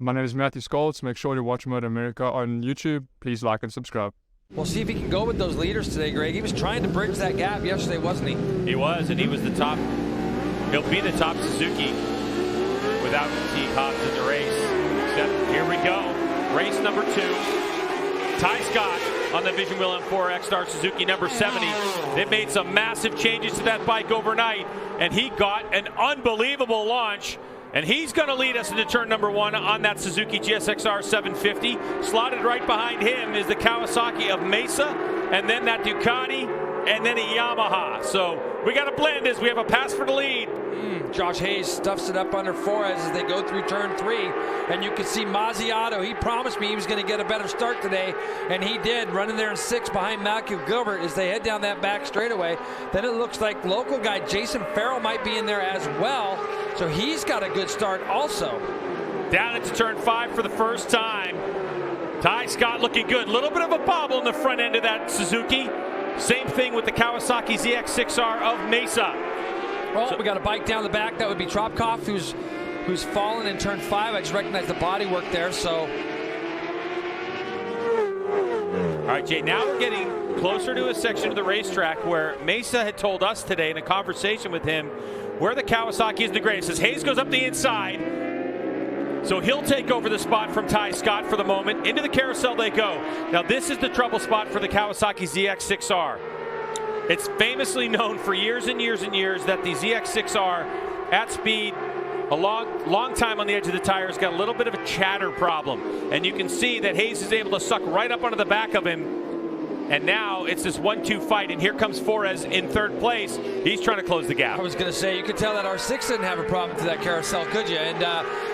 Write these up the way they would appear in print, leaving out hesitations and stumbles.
My name is Matthew Scholz. Make sure to watch MotoAmerica on YouTube. Please like and subscribe. We'll see if he can go with those leaders today, Greg. He was trying to bridge that gap yesterday, wasn't he? He was, and he was the top. He'll be the top Suzuki without Teague Hobbs in the race. Except here we go. Race number 2. Ty Scott on the Vision Wheel M4 X-Star Suzuki number 70. They made some massive changes to that bike overnight, and he got an unbelievable launch. And he's going to lead us into turn number 1 on that Suzuki GSX-R 750. Slotted right behind him is the Kawasaki of Mesa, and then that Ducati, and then a Yamaha. So we got a blend as we have a pass for the lead. Josh Hayes stuffs it up under Flores as they go through turn 3. And you can see Mazziato. He promised me he was going to get a better start today, and he did, running there in 6th behind Malcolm Gilbert as they head down that back straightaway. Then it looks like local guy Jason Farrell might be in there as well. So he's got a good start also. Down into turn 5 for the first time. Ty Scott looking good. A little bit of a bobble in the front end of that Suzuki. Same thing with the Kawasaki ZX6R of Mesa. Well, we got a bike down the back. That would be Tropkov, who's fallen in turn 5. I just recognize the body work there, so. All right, Jay, now we're getting closer to a section of the racetrack where Mesa had told us today in a conversation with him where the Kawasaki is the greatest. As Hayes goes up the inside, so he'll take over the spot from Ty Scott for the moment. Into the carousel they go. Now this is the trouble spot for the Kawasaki ZX6R. It's famously known for years and years and years that the ZX6R at speed, a long time on the edge of the tires, got a little bit of a chatter problem. And you can see that Hayes is able to suck right up onto the back of him. And now it's this 1-2 fight, and here comes Flores in 3rd place. He's trying to close the gap. I was going to say, you could tell that R6 didn't have a problem to that carousel, could you? And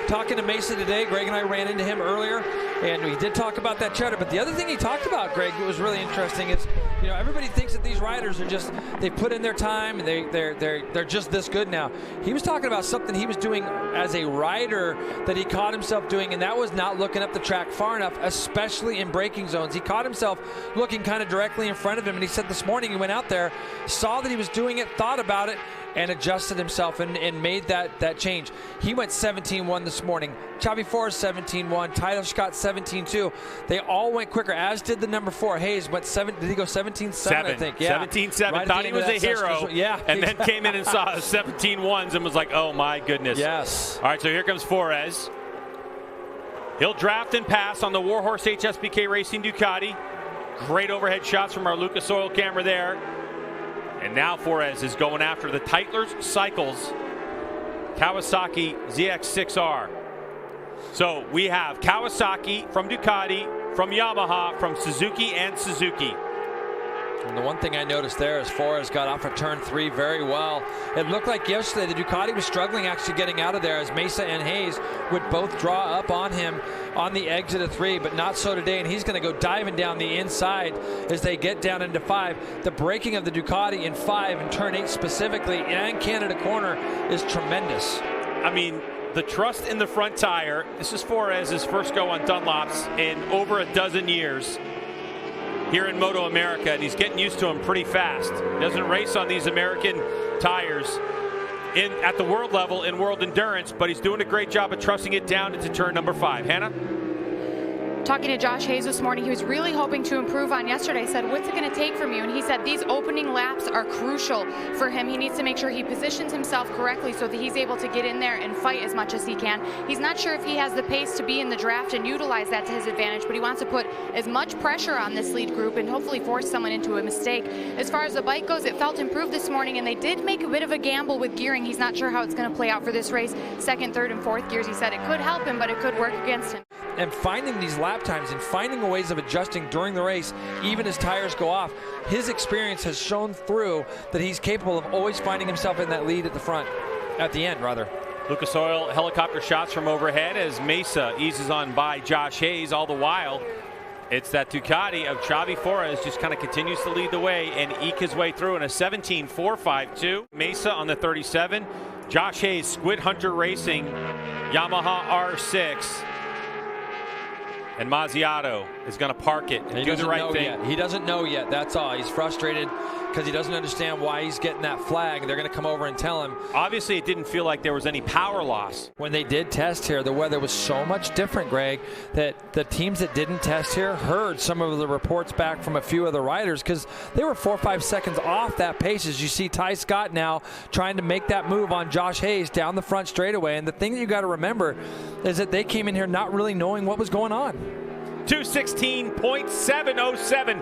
talking to Mesa today, Greg and I ran into him earlier, and we did talk about that chatter. But the other thing he talked about, Greg, that was really interesting is, you know, everybody thinks that these riders are just, they put in their time, and they're just this good now. He was talking about something he was doing as a rider that he caught himself doing, and that was not looking up the track far enough, especially in braking zones. He caught himself looking kind of directly in front of him, and he said this morning he went out there, saw that he was doing it, thought about it, and adjusted himself and made that change. He went 17-1 this morning. Xavi Flores 17-1. Tyler Scott 17-2. They all went quicker, as did the number 4. Hayes went 7. Did he go 17-7? I think. Yeah. 17-7. Right, thought he was a hero. Yeah. And then came in and saw 17-1s and was like, oh my goodness. Yes. All right, so here comes Flores. He'll draft and pass on the Warhorse HSBK Racing Ducati. Great overhead shots from our Lucas Oil camera there. And now Flores is going after the Tytler's Cycles Kawasaki ZX6R. So we have Kawasaki from Ducati, from Yamaha, from Suzuki, and Suzuki. And the one thing I noticed there is Flores got off of turn 3 very well. It looked like yesterday the Ducati was struggling actually getting out of there, as Mesa and Hayes would both draw up on him on the exit of 3, but not so today, and he's going to go diving down the inside as they get down into 5. The braking of the Ducati in 5 and turn 8 specifically and Canada corner is tremendous. I mean, the trust in the front tire. This is Flores' first go on Dunlops in over a dozen years here in MotoAmerica, and he's getting used to them pretty fast. Doesn't race on these American tires at the world level in World Endurance, but he's doing a great job of trusting it down into turn number 5. Hannah? Talking to Josh Hayes this morning, he was really hoping to improve on yesterday. I said, what's it going to take from you? And he said these opening laps are crucial for him. He needs to make sure he positions himself correctly so that he's able to get in there and fight as much as he can. He's not sure if he has the pace to be in the draft and utilize that to his advantage, but he wants to put as much pressure on this lead group and hopefully force someone into a mistake. As far as the bike goes, it felt improved this morning, and they did make a bit of a gamble with gearing. He's not sure how it's going to play out for this race. 2nd, 3rd, and 4th gears, he said it could help him, but it could work against him. And finding these lap times and finding ways of adjusting during the race, even as tires go off, his experience has shown through that he's capable of always finding himself in that lead at the front, at the end rather. Lucas Oil helicopter shots from overhead as Mesa eases on by Josh Hayes. All the while, it's that Ducati of Xavi Flores just kind of continues to lead the way and eke his way through in a 17.452. Mesa on the 37. Josh Hayes, Squid Hunter Racing, Yamaha R6. And Mazziato is going to park it and do the right thing. Yet. He doesn't know yet. That's all. He's frustrated because he doesn't understand why he's getting that flag. They're going to come over and tell him. Obviously, it didn't feel like there was any power loss. When they did test here, the weather was so much different, Greg, that the teams that didn't test here heard some of the reports back from a few of the riders because they were 4 or 5 seconds off that pace. As you see Ty Scott now trying to make that move on Josh Hayes down the front straightaway. And the thing that you got to remember is that they came in here not really knowing what was going on. 2:16.707.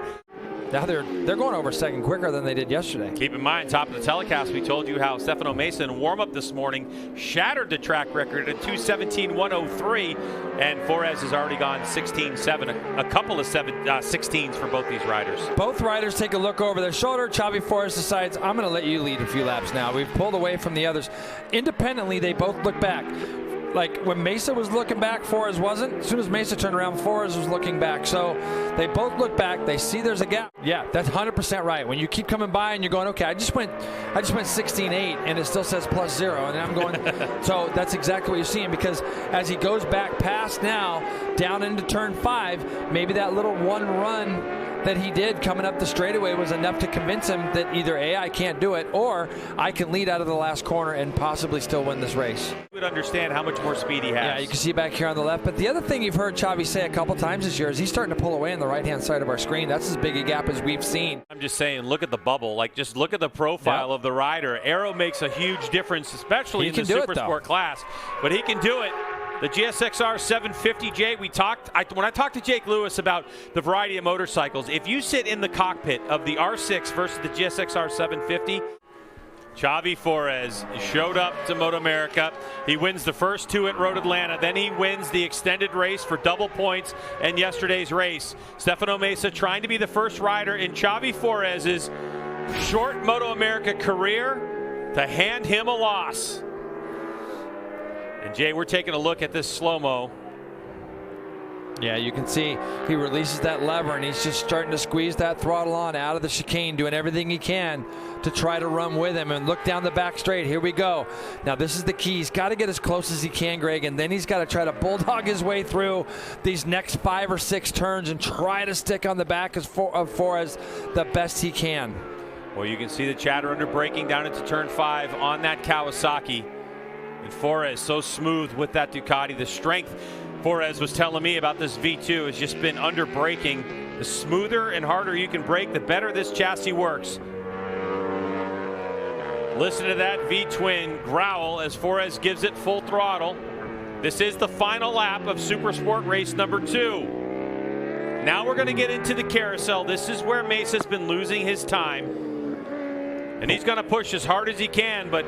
Now they're going over a second quicker than they did yesterday. Keep in mind, top of the telecast, we told you how Stefano Mesa in warm-up this morning shattered the track record at 2:17.103, and Forés has already gone 16.7, a couple of 16s for both these riders. Both riders take a look over their shoulder. Xavi Forés decides, I'm going to let you lead a few laps now. We've pulled away from the others. Independently, they both look back. Like when Mesa was looking back, Forés wasn't. As soon as Mesa turned around, Forés was looking back. So they both look back. They see there's a gap. Yeah, that's 100% right. When you keep coming by and you're going, okay, I just went 16.8 and it still says +0, and I'm going. So that's exactly what you're seeing, because as he goes back past now down into turn 5, maybe that little one run that he did coming up the straightaway was enough to convince him that either A, I can't do it, or I can lead out of the last corner and possibly still win this race. You would understand how much more speed he has. Yeah, you can see back here on the left. But the other thing you've heard Xavi say a couple times this year is he's starting to pull away on the right-hand side of our screen. That's as big a gap as we've seen. I'm just saying, look at the bubble. Like, just look at the profile of the rider. Aero makes a huge difference, especially in the Supersport class. But he can do it. The GSXR 750, Jay, when I talked to Jake Lewis about the variety of motorcycles, if you sit in the cockpit of the R6 versus the GSXR 750, Xavi Forés showed up to MotoAmerica. He wins the first 2 at Road Atlanta. Then he wins the extended race for double points in yesterday's race. Stefano Mesa trying to be the first rider in Xavi Forés' short MotoAmerica career to hand him a loss. And Jay, we're taking a look at this slow-mo. Yeah, you can see he releases that lever and he's just starting to squeeze that throttle on out of the chicane, doing everything he can to try to run with him. And look down the back straight. Here we go. Now this is the key. He's got to get as close as he can, Greg, and then he's got to try to bulldog his way through these next 5 or 6 turns and try to stick on the back of Forés the best he can. Well, you can see the chatter under braking down into turn 5 on that Kawasaki. And Forés so smooth with that Ducati. The strength Forés was telling me about this V2 has just been under braking. The smoother and harder you can brake, the better this chassis works. Listen to that V-twin growl as Forés gives it full throttle. This is the final lap of Supersport race number 2. Now we're going to get into the carousel. This is where Mesa's been losing his time. And he's going to push as hard as he can, but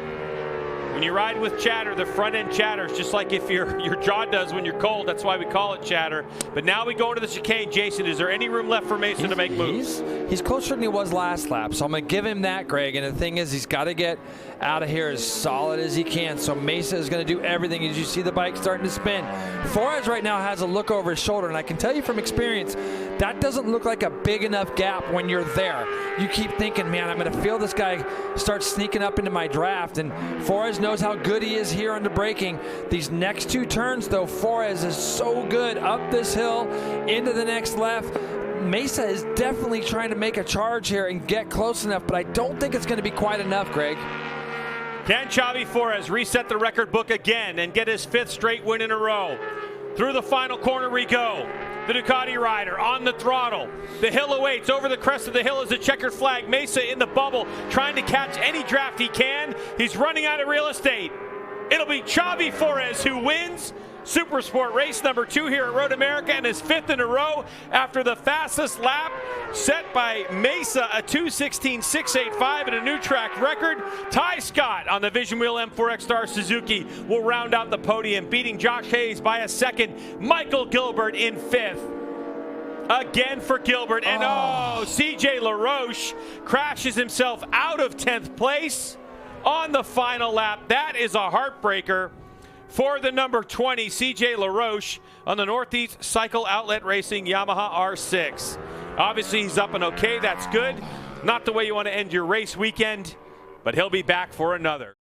when you ride with chatter, the front end chatters, just like if your jaw does when you're cold. That's why we call it chatter. But now we go into the chicane. Jason, is there any room left for Mesa to make moves? He's closer than he was last lap, so I'm going to give him that, Greg. And the thing is, he's got to get out of here as solid as he can. So Mesa is going to do everything. As you see the bike starting to spin, Forés right now has a look over his shoulder, and I can tell you from experience, that doesn't look like a big enough gap when you're there. You keep thinking, man, I'm going to feel this guy start sneaking up into my draft, and Forés knows how good he is here under braking. These next 2 turns, though, Forés is so good up this hill into the next left. Mesa is definitely trying to make a charge here and get close enough, but I don't think it's going to be quite enough, Greg. Can Xavi Forés reset the record book again and get his 5th straight win in a row? Through the final corner we go. The Ducati rider on the throttle. The hill awaits. Over the crest of the hill is a checkered flag. Mesa in the bubble, trying to catch any draft he can. He's running out of real estate. It'll be Xavi Forés who wins Supersport race number 2 here at Road America, and his 5th in a row after the fastest lap set by Mesa, a 2:16.685 and a new track record. Ty Scott on the Vision Wheel M4X Star Suzuki will round out the podium, beating Josh Hayes by a second. Michael Gilbert in 5th. Again for Gilbert, and CJ LaRoche crashes himself out of 10th place on the final lap. That is a heartbreaker for the number 20, CJ LaRoche, on the Northeast Cycle Outlet Racing Yamaha R6. Obviously, he's up and okay. That's good. Not the way you want to end your race weekend, but he'll be back for another.